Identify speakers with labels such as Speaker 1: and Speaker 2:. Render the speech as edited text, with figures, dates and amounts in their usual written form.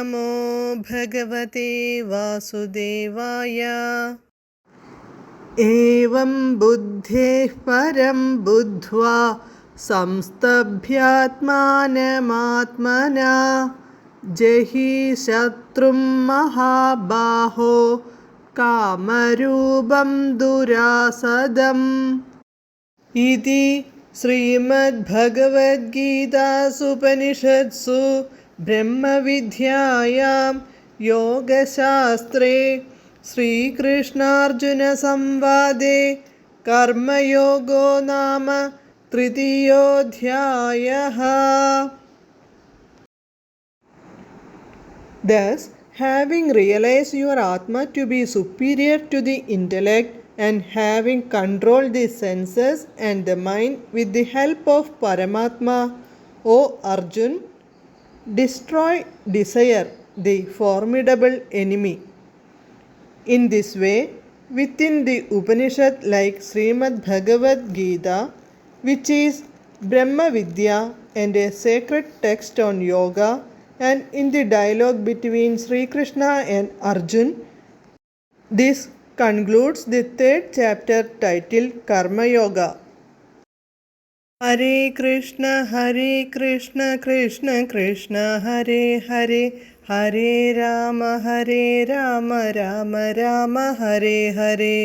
Speaker 1: നമോ ഭഗവതേ വാസുദേവായ. ഏവം ബുദ്ധേഃ പരം ബുദ്ധ്വാ സംസ്തഭ്യാത്മാനമാത്മനാ ജഹി ശത്രും മഹാബാഹോ കാമരൂപം ദുരാസദം. ഇതി ശ്രീമദ്ഭഗവദ്ഗീതാസുപനിഷത്സു ബ്രഹ്മവിദ്യായാം യോഗശാസ്ത്രേ ശ്രീകൃഷ്ണാർജുനസംവാദേ കർമ്മയോഗോ നാമ തൃതീയോധ്യായഃ. Thus, having realized your Atma to be superior to the intellect and having controlled the senses and the mind with the help of Paramatma, O Arjun, destroy desire, the formidable enemy. In this way, within the Upanishad like Srimad Bhagavad Gita, which is Brahma Vidya and a sacred text on yoga, and in the dialogue between Sri Krishna and Arjun, this concludes the third chapter titled Karma Yoga. Hare Krishna Krishna Krishna Hare Hare, Hare Rama Rama Rama Hare Hare.